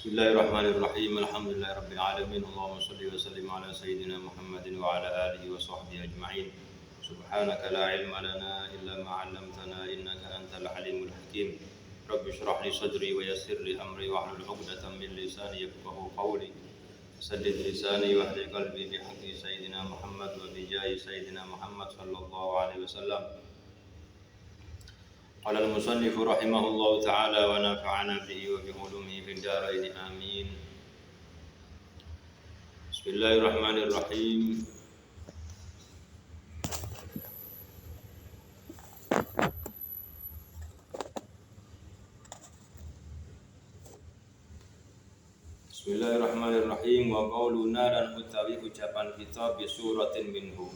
Bismillahirrahmanirrahim. Alhamdulillahirabbil alamin. Allahumma shalli wa sallim ala sayyidina Muhammadin wa ala alihi wa sahbihi ajma'in. Subhanaka la ilma lana illa ma 'allamtana innaka antal alimul hakim. Rabbi shrah li sadri wa yassir li amri wahlul 'uqdatam min lisani yafqahu qawli. Saddid lisani wa hdi qalbi bi haqqi sayyidina Muhammad wa bi jahi sayyidina Muhammad sallallahu alaihi wasallam. Qala al-musannif rahimahullahu ta'ala wa nafa'ana bihi wa bi ulumihi fid dharain amin. Bismillahirrahmanirrahim. Bismillahirrahmanirrahim. Wa qauluna dan utawi ucapan kita bi suratin minhu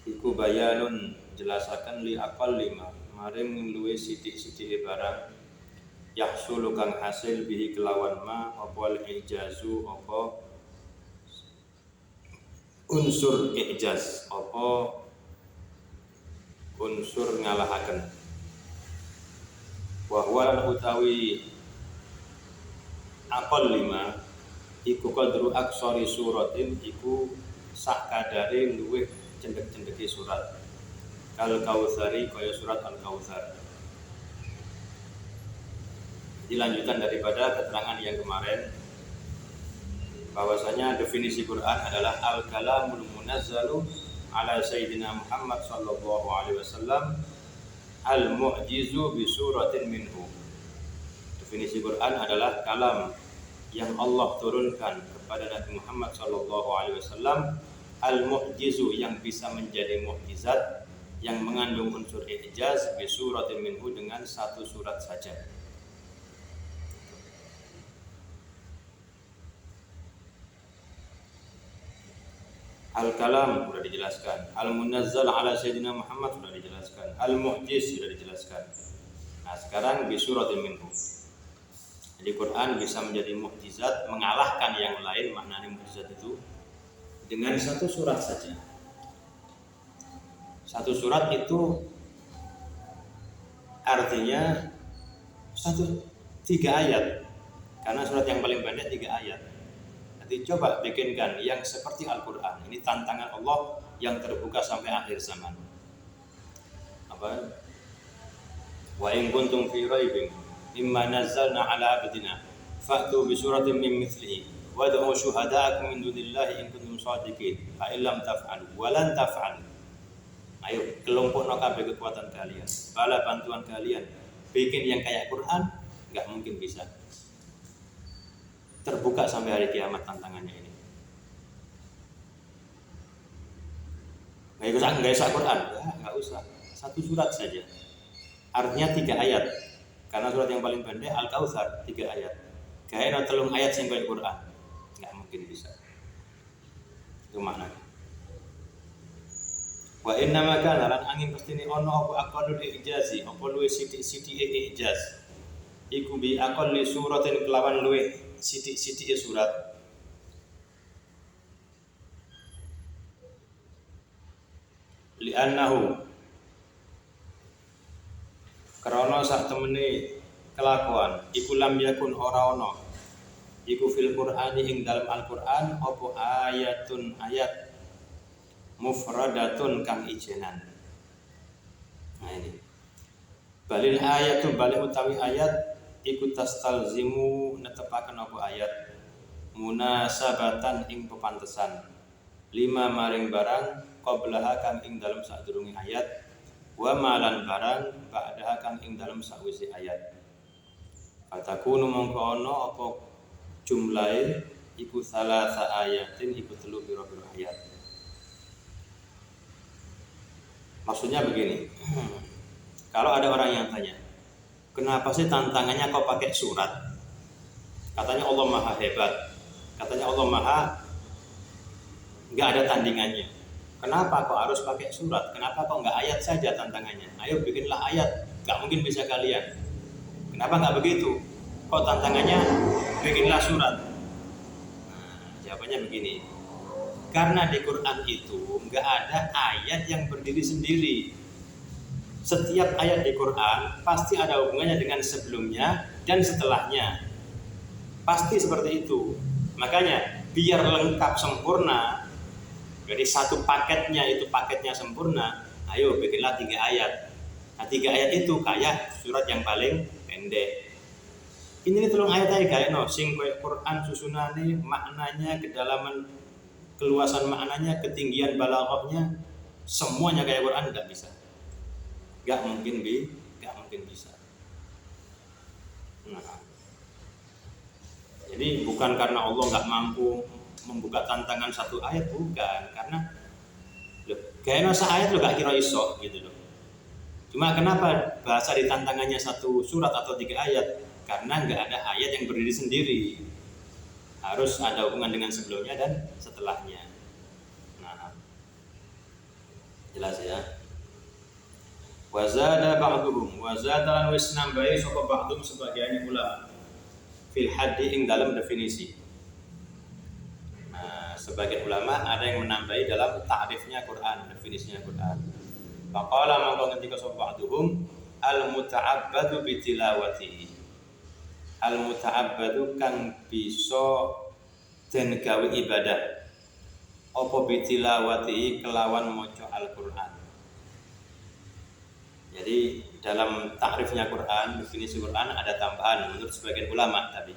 iku bayanun jelasaken li aqal lima maring luwe sithik-sithike barang yahsulu kang hasil bihi kelawan ma apa al-ijazu apa unsur ijaz apa unsur ngalahaken wa huwa utawi aqal lima iku qadru aksari suratin iku sak kadare luwih cendek-cendeki surat kal kautsari kaya surat al-kautsar. Dilanjutan daripada keterangan yang kemarin bahwasanya definisi Quran adalah al-kalamul munazzalu ala sayyidina Muhammad sallallahu alaihi wasallam al-mu'jizu bi suratin minhu. Definisi Quran adalah kalam yang Allah turunkan kepada Nabi Muhammad sallallahu alaihi wasallam al-mu'jizu yang bisa menjadi mukjizat yang mengandung unsur ijaz bi suratin minhu dengan satu surat saja. Al-kalam sudah dijelaskan, al-munazzal ala sayyidina Muhammad sudah dijelaskan, al-mu'jiz sudah dijelaskan. Nah, sekarang bi suratin minhu. Jadi Quran bisa menjadi mukjizat, mengalahkan yang lain. Maknanya mukjizat itu dengan satu surat saja. Satu surat itu artinya tiga ayat. Karena surat yang paling pendek 3 ayat. Nanti coba bikinkan yang seperti Al-Quran. Ini tantangan Allah yang terbuka sampai akhir zaman. Apa? Wa in kuntum fi raibin mimma nazzalna ala abdina fa'tu bi suratin min mithlihi wad'u syuhada'akum min dunillahi in kuntum shadiqin fa illam taf'alu wa lan taf'alu. Ayo kelompokno kabeh kekuatan kalian, bala bantuan kalian, bikin yang kayak Quran, enggak mungkin bisa. Terbuka sampai hari kiamat tantangannya ini. Enggak usah Quran, enggak usah. Satu surat saja. Artinya 3 ayat. Karena surat yang paling pendek Al-Kautsar 3 ayat. Kayak 3 ayat sing kaya Quran. Enggak mungkin bisa. Itu maknanya. Wa inna ma kana lan angin pastine ono apa aqallul ijazi, apa luwih sithik-sithike ijaz. Iku bi aqalli suratin kelawan luwih sithik-sithike surat. Li annahu karena sak temene kelakuan iku lam yakun ora ono iku fil Qur'ani ing dalam Al-Qur'an apa ayatun ayat mufradatun kang ijenan. Nah ini balil ayatu balik utawi ayat iku tastalzimu netepaken apa ayat munasabatan ing pepantesan lima maring barang qablaha kang ing dalam sadurunge ayat wa malan barang ba'daha kang ing dalam sawise ayat. Fatakunu mongko ana apa jumlahe iku salasa ayatin iku 3 pira-pira ayat. Maksudnya begini, kalau ada orang yang tanya, kenapa sih tantangannya kau pakai surat? Katanya Allah maha hebat, katanya Allah maha nggak ada tandingannya. Kenapa kau harus pakai surat? Kenapa kau nggak ayat saja tantangannya? Ayo bikinlah ayat, nggak mungkin bisa kalian. Kenapa nggak begitu? Kok tantangannya bikinlah surat? Nah, jawabannya begini. Karena di Quran itu nggak ada ayat yang berdiri sendiri. Setiap ayat di Quran pasti ada hubungannya dengan sebelumnya dan setelahnya. Pasti seperti itu. Makanya biar lengkap sempurna, jadi satu paketnya itu paketnya sempurna, ayo bikinlah 3 ayat. Nah 3 ayat itu kayak surat yang paling pendek. Ini tolong ayat aja kayak no, sing koyo Quran susunane, maknanya, kedalaman, keluasan maknanya, ketinggian balaghahnya, semuanya kayak Quran nggak bisa. Nggak mungkin bisa. Nah, jadi bukan karena Allah nggak mampu membuka tantangan satu ayat, bukan, karena kayaknya ayat lo gak kira iso gitu loh. Cuma kenapa bahasa di tantangannya satu surat atau 3 ayat? Karena nggak ada ayat yang berdiri sendiri, harus ada hubungan dengan sebelumnya dan setelahnya. Nah, jelas ya. Wazada ba'duhum, wazada wis nambahi sapa ba'dhum sebagian ulama fil haddi ing dalam definisi. Nah, sebagian ulama ada yang menambahi dalam ta'rifnya Quran, definisinya Quran. Faqala mangko ngendika sapa ba'duhum al muta'abbadu bi tilawatihi. Al muta'abbadu kang bisa den gawe ibadah apa bi tilawatihi kelawan maca Al-Qur'an. Jadi dalam takrifnya Quran, definisi Quran ada tambahan menurut sebagian ulama tadi.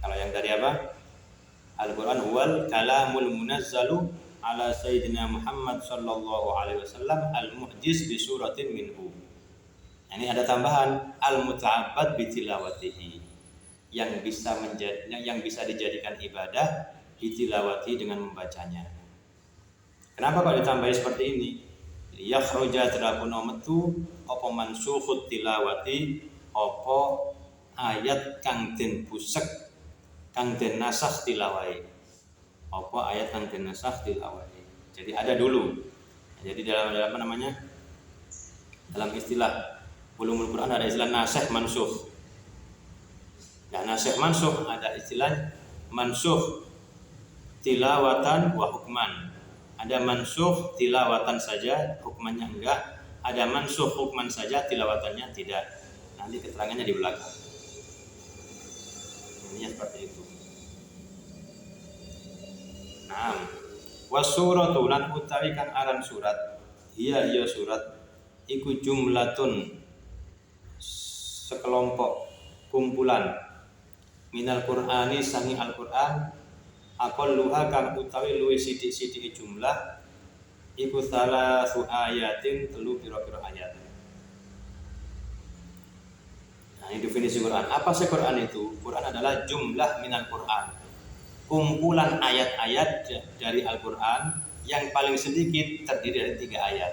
Kalau yang tadi apa? Al-Quran huwal kalamul munazzalu ala sayyidina Muhammad sallallahu alaihi wasallam al-mu'jiz bi suratin minhu. Ini ada tambahan al-muta'abbad bi tilawatihi, yang bisa dijadikan ibadah ditilawati dengan membacanya. Kenapa kok ditambahi seperti ini? Yakhruja terapuna metu apa mansukhut tilawati, apa ayat kang den busek, kang den nasakh tilawai. Apa ayat kang den nasakh tilawai. Jadi ada dulu. Jadi dalam apa namanya? Dalam istilah ulumul Quran ada istilah nasikh mansukh. Nah, nasikh mansukh ada istilah mansukh tilawatan wa hukman. Ada mansukh tilawatan saja, hukmannya enggak. Ada mansukh hukman saja, tilawatannya tidak. Nanti keterangannya di belakang. Ini seperti itu. Naam. Wasuratu lan utawi kang aran surat, iya surat iku jumlatun, sekelompok kumpulan minal Qur'ani sangi Al-Qur'an, aqalluha kang utawi luwih sithik-sithike jumlah iku salasu ayatin, 3 pira-pira ayat. Nah, ini definisi Quran. Apa sih Quran itu? Quran adalah jumlah minal Quran, kumpulan ayat-ayat dari Al-Quran yang paling sedikit terdiri dari 3 ayat.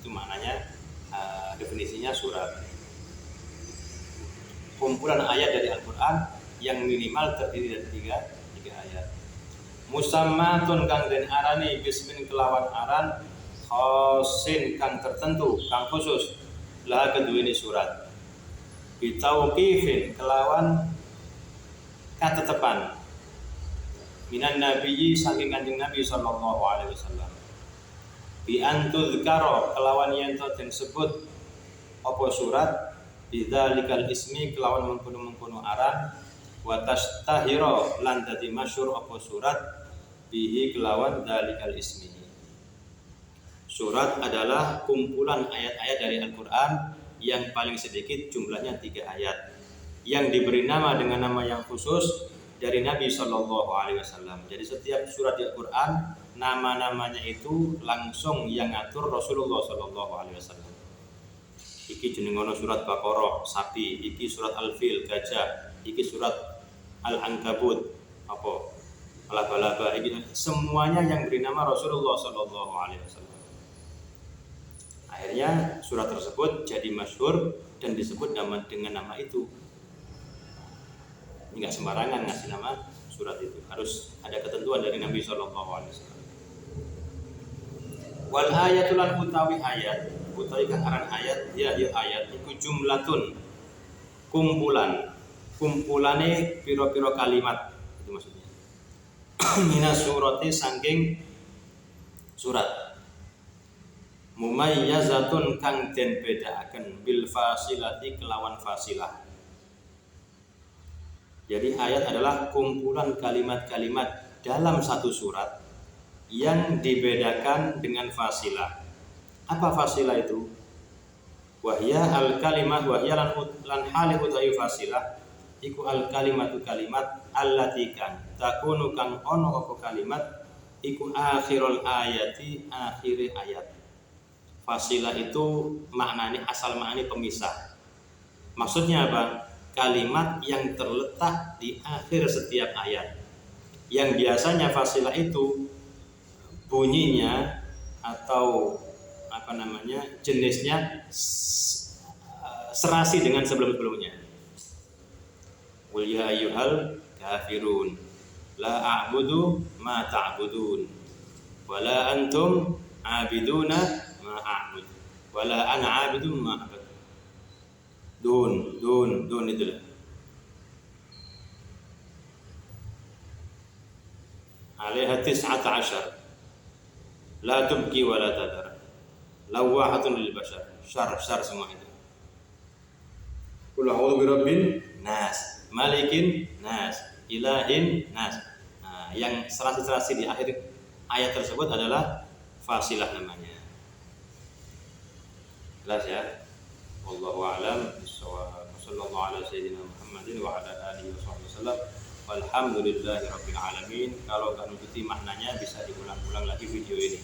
Itu maknanya definisinya surat. Kumpulan ayat dari Al-Quran yang minimal terdiri dari 3 ayat. Musammatun kang den arani bismin kelawan aran, khosin kang tertentu, kang khusus, lah keduweni surat. Bitauqifin kelawan katetepan minan nabiyyi saking kanjeng Nabi sallallahu alaihi wasallam. Bi antuzkara kelawan yen to den sebut apa surat bidzalikal ismi kelawan mengkono-mengkono aran, wa tastahira lan dadi masyhur apa surat bihi kelawan dzalikal ismi. Surat adalah kumpulan ayat-ayat dari Al-Qur'an yang paling sedikit jumlahnya 3 ayat, yang diberi nama dengan nama yang khusus dari Nabi Shallallahu Alaihi Wasallam. Jadi setiap surat di Al-Quran nama-namanya itu langsung yang ngatur Rasulullah Shallallahu Alaihi Wasallam. Iki jenengono surat Baqarah sapi, iki surat Al-Fil gajah, iki surat Al-Ankabut apa laba-laba, iki semuanya yang beri nama Rasulullah Shallallahu Alaihi Wasallam. Akhirnya surat tersebut jadi masyhur dan disebut dengan nama itu. Enggak sembarangan ngasih nama surat itu, harus ada ketentuan dari Nabi Shallallahu Alaihi Wasallam. Wal ayatul utawi ayat, utawi kang aran ayat, ya ayat iku jumlatun, kumpulane pira-pira kalimat, itu maksudnya. Minas surati saking surat. Mumayyazatun kang den bedaaken bil fasilati kelawan fasilah. Jadi ayat adalah kumpulan kalimat-kalimat dalam satu surat yang dibedakan dengan fasilah. Apa fasilah itu? Wahya al kalimah wahya lan hali utawi fasilah iku al kalimatu kalimat allati kan takunu kang ono apa kalimat iku akhirul ayati akhiri ayat. Fasilah itu maknanya asal maknanya pemisah. Maksudnya apa? Kalimat yang terletak di akhir setiap ayat. Yang biasanya fasilah itu bunyinya atau jenisnya serasi dengan sebelum-sebelumnya. Qul ya ayyuhal kafirun la a'budu ma ta'budun wala antum 'abiduna ma a'bud wala ana 'abidun ma a'bud. Dun itulah. Alaiha 19 la tubqi wa la tadar lawahatun lil bashar. Syar semua itu. Qul a'udzu birabbin nas, malikin nas, ilahin nas. Nah, yang serasi-serasi di akhir ayat tersebut adalah fasilah namanya. Jelas ya? Wallahu a'lam bishawab. Sallallahu ala sayyidina Muhammadin wa ala alihi wasallam. Walhamdulillahi rabbil alamin. Kalau kan ikuti maknanya bisa diulang-ulang lagi video ini.